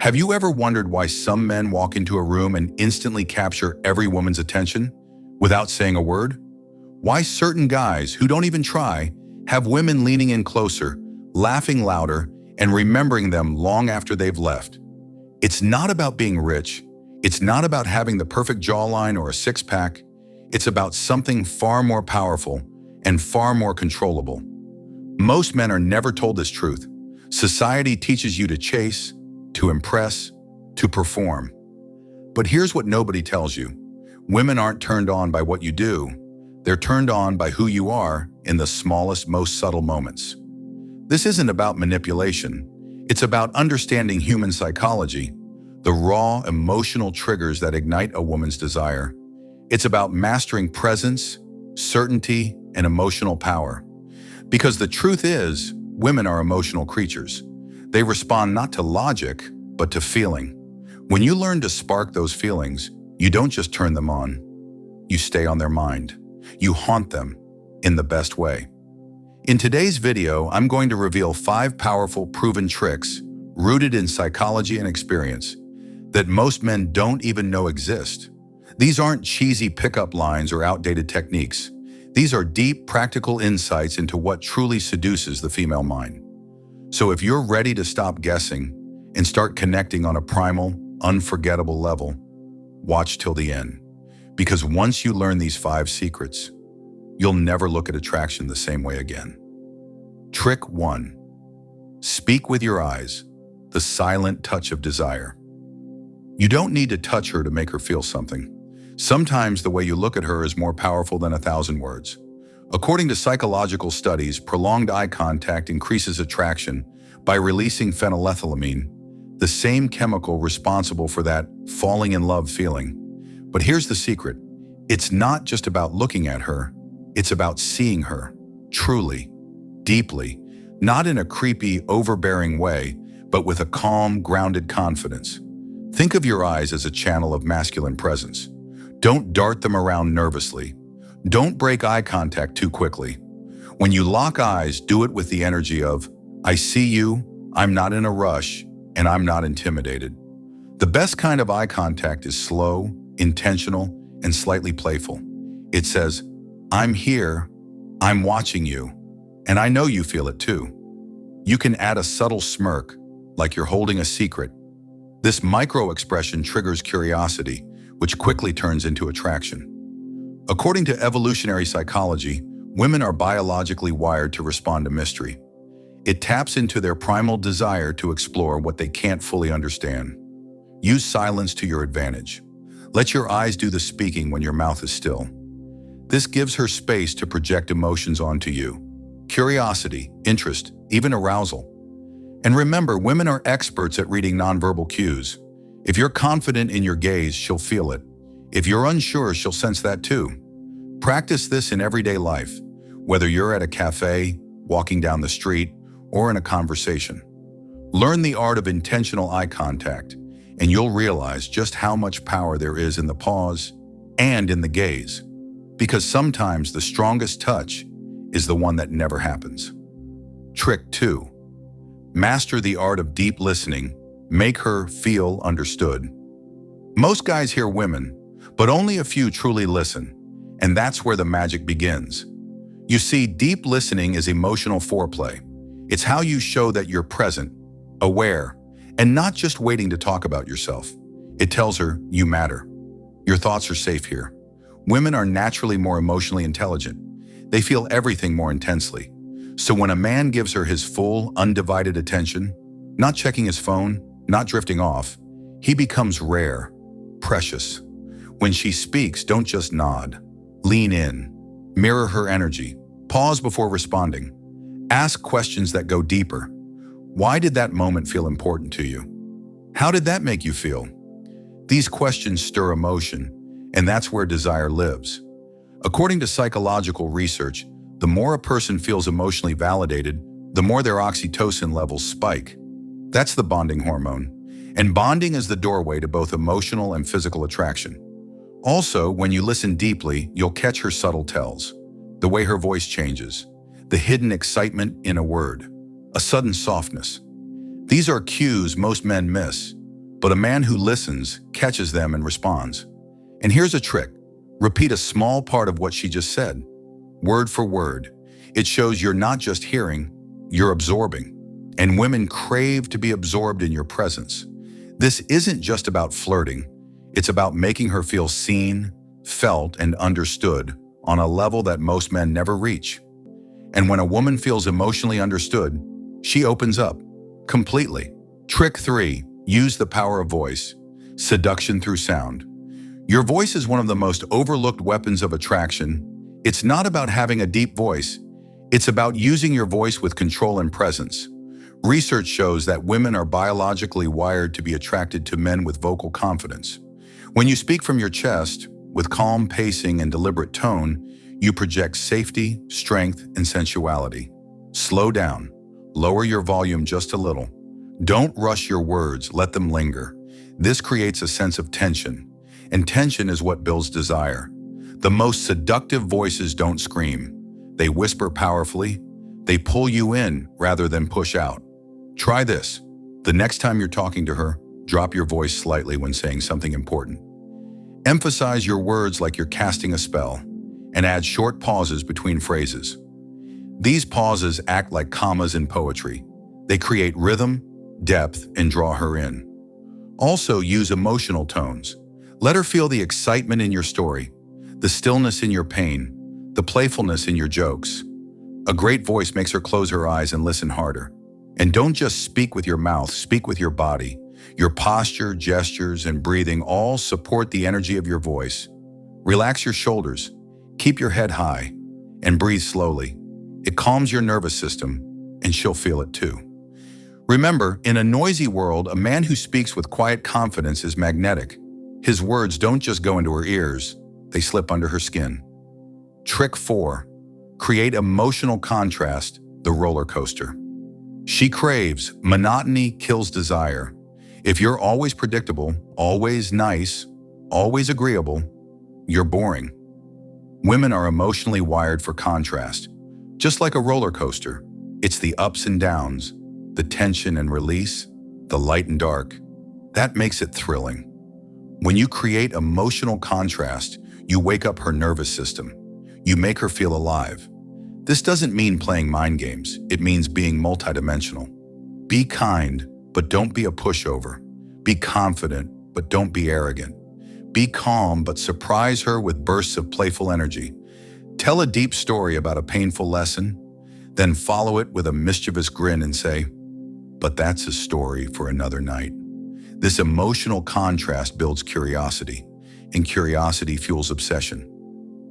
Have you ever wondered why some men walk into a room and instantly capture every woman's attention without saying a word? Why certain guys who don't even try have women leaning in closer, laughing louder, and remembering them long after they've left? It's not about being rich. It's not about having the perfect jawline or a six-pack. It's about something far more powerful and far more controllable. Most men are never told this truth. Society teaches you to chase, to impress, to perform. But here's what nobody tells you. Women aren't turned on by what you do. They're turned on by who you are in the smallest, most subtle moments. This isn't about manipulation. It's about understanding human psychology, the raw emotional triggers that ignite a woman's desire. It's about mastering presence, certainty, and emotional power. Because the truth is, women are emotional creatures. They respond not to logic, but to feeling. When you learn to spark those feelings, you don't just turn them on. You stay on their mind. You haunt them in the best way. In today's video, I'm going to reveal 5 powerful, proven tricks rooted in psychology and experience that most men don't even know exist. These aren't cheesy pickup lines or outdated techniques. These are deep, practical insights into what truly seduces the female mind. So if you're ready to stop guessing and start connecting on a primal, unforgettable level, watch till the end. Because once you learn these 5 secrets, you'll never look at attraction the same way again. Trick 1. Speak with your eyes, the silent touch of desire. You don't need to touch her to make her feel something. Sometimes the way you look at her is more powerful than 1,000 words. According to psychological studies, prolonged eye contact increases attraction by releasing phenylethylamine, the same chemical responsible for that falling in love feeling. But here's the secret. It's not just about looking at her. It's about seeing her, truly, deeply, not in a creepy, overbearing way, but with a calm, grounded confidence. Think of your eyes as a channel of masculine presence. Don't dart them around nervously. Don't break eye contact too quickly. When you lock eyes, do it with the energy of, I see you, I'm not in a rush, and I'm not intimidated. The best kind of eye contact is slow, intentional, and slightly playful. It says, I'm here, I'm watching you, and I know you feel it too. You can add a subtle smirk, like you're holding a secret. This micro-expression triggers curiosity, which quickly turns into attraction. According to evolutionary psychology, women are biologically wired to respond to mystery. It taps into their primal desire to explore what they can't fully understand. Use silence to your advantage. Let your eyes do the speaking when your mouth is still. This gives her space to project emotions onto you. Curiosity, interest, even arousal. And remember, women are experts at reading nonverbal cues. If you're confident in your gaze, she'll feel it. If you're unsure, she'll sense that too. Practice this in everyday life, whether you're at a cafe, walking down the street, or in a conversation. Learn the art of intentional eye contact, and you'll realize just how much power there is in the pause and in the gaze. Because sometimes the strongest touch is the one that never happens. Trick 2. Master the art of deep listening. Make her feel understood. Most guys hear women, but only a few truly listen, and that's where the magic begins. You see, deep listening is emotional foreplay. It's how you show that you're present, aware, and not just waiting to talk about yourself. It tells her you matter. Your thoughts are safe here. Women are naturally more emotionally intelligent. They feel everything more intensely. So when a man gives her his full, undivided attention, not checking his phone, not drifting off, he becomes rare, precious. When she speaks, don't just nod. Lean in. Mirror her energy. Pause before responding. Ask questions that go deeper. Why did that moment feel important to you? How did that make you feel? These questions stir emotion, and that's where desire lives. According to psychological research, the more a person feels emotionally validated, the more their oxytocin levels spike. That's the bonding hormone. And bonding is the doorway to both emotional and physical attraction. Also, when you listen deeply, you'll catch her subtle tells. The way her voice changes, the hidden excitement in a word, a sudden softness. These are cues most men miss. But a man who listens catches them and responds. And here's a trick. Repeat a small part of what she just said, word for word. It shows you're not just hearing, you're absorbing. And women crave to be absorbed in your presence. This isn't just about flirting. It's about making her feel seen, felt, and understood on a level that most men never reach. And when a woman feels emotionally understood, she opens up completely. Trick 3, use the power of voice. Seduction through sound. Your voice is one of the most overlooked weapons of attraction. It's not about having a deep voice. It's about using your voice with control and presence. Research shows that women are biologically wired to be attracted to men with vocal confidence. When you speak from your chest, with calm pacing and deliberate tone, you project safety, strength, and sensuality. Slow down. Lower your volume just a little. Don't rush your words, let them linger. This creates a sense of tension, and tension is what builds desire. The most seductive voices don't scream. They whisper powerfully. They pull you in rather than push out. Try this. The next time you're talking to her, drop your voice slightly when saying something important. Emphasize your words like you're casting a spell, and add short pauses between phrases. These pauses act like commas in poetry. They create rhythm, depth, and draw her in. Also, use emotional tones. Let her feel the excitement in your story, the stillness in your pain, the playfulness in your jokes. A great voice makes her close her eyes and listen harder. And don't just speak with your mouth, speak with your body. Your posture, gestures, and breathing all support the energy of your voice. Relax your shoulders, keep your head high, and breathe slowly. It calms your nervous system, and she'll feel it too. Remember, in a noisy world, a man who speaks with quiet confidence is magnetic. His words don't just go into her ears, they slip under her skin. Trick 4. Create emotional contrast, the roller coaster. She craves. Monotony kills desire. If you're always predictable, always nice, always agreeable, you're boring. Women are emotionally wired for contrast. Just like a roller coaster, it's the ups and downs, the tension and release, the light and dark. That makes it thrilling. When you create emotional contrast, you wake up her nervous system. You make her feel alive. This doesn't mean playing mind games. It means being multidimensional. Be kind, but don't be a pushover. Be confident, but don't be arrogant. Be calm, but surprise her with bursts of playful energy. Tell a deep story about a painful lesson, then follow it with a mischievous grin and say, "But that's a story for another night." This emotional contrast builds curiosity, and curiosity fuels obsession.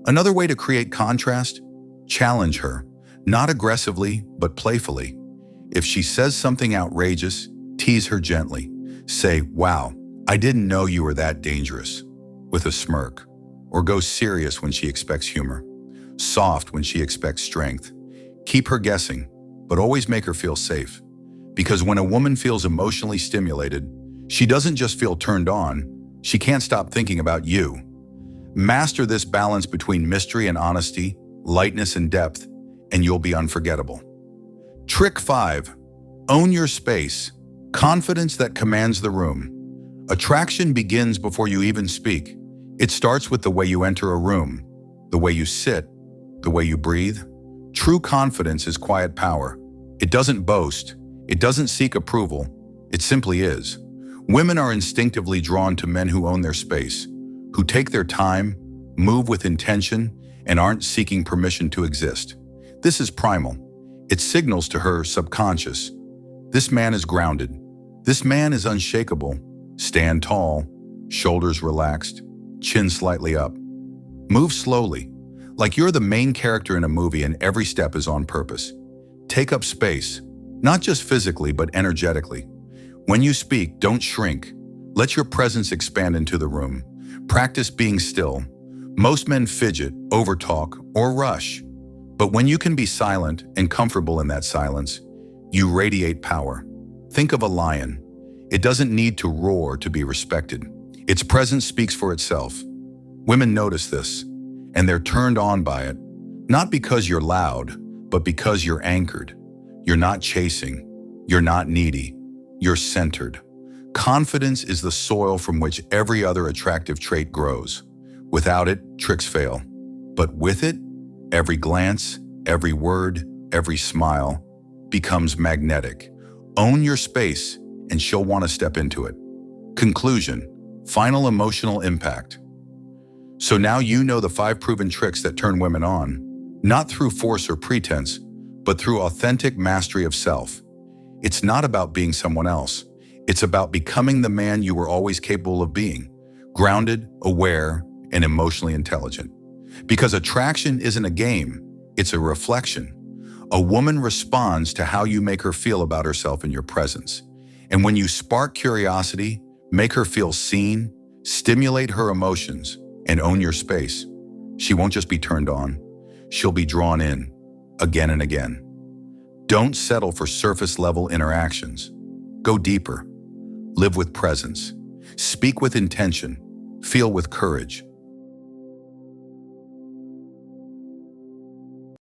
Another way to create contrast: challenge her, not aggressively, but playfully. If she says something outrageous, tease her gently. Say, "Wow, I didn't know you were that dangerous," with a smirk. Or go serious when she expects humor. Soft when she expects strength. Keep her guessing, but always make her feel safe. Because when a woman feels emotionally stimulated, she doesn't just feel turned on, she can't stop thinking about you. Master this balance between mystery and honesty, lightness and depth, and you'll be unforgettable. Trick 5. Own your space. Confidence that commands the room. Attraction begins before you even speak. It starts with the way you enter a room, the way you sit, the way you breathe. True confidence is quiet power. It doesn't boast. It doesn't seek approval. It simply is. Women are instinctively drawn to men who own their space, who take their time, move with intention, and aren't seeking permission to exist. This is primal. It signals to her subconscious. This man is grounded. This man is unshakable. Stand tall, shoulders relaxed, chin slightly up. Move slowly, like you're the main character in a movie and every step is on purpose. Take up space, not just physically, but energetically. When you speak, don't shrink. Let your presence expand into the room. Practice being still. Most men fidget, overtalk, or rush. But when you can be silent and comfortable in that silence, you radiate power. Think of a lion. It doesn't need to roar to be respected. Its presence speaks for itself. Women notice this, and they're turned on by it, not because you're loud, but because you're anchored. You're not chasing. You're not needy. You're centered. Confidence is the soil from which every other attractive trait grows. Without it, tricks fail. But with it, every glance, every word, every smile becomes magnetic. Own your space, and she'll want to step into it. Conclusion. Final emotional impact. So now you know the 5 proven tricks that turn women on, not through force or pretense, but through authentic mastery of self. It's not about being someone else. It's about becoming the man you were always capable of being, grounded, aware, and emotionally intelligent. Because attraction isn't a game, it's a reflection. A woman responds to how you make her feel about herself in your presence. And when you spark curiosity, make her feel seen, stimulate her emotions, and own your space, she won't just be turned on, she'll be drawn in, again and again. Don't settle for surface-level interactions. Go deeper. Live with presence. Speak with intention. Feel with courage.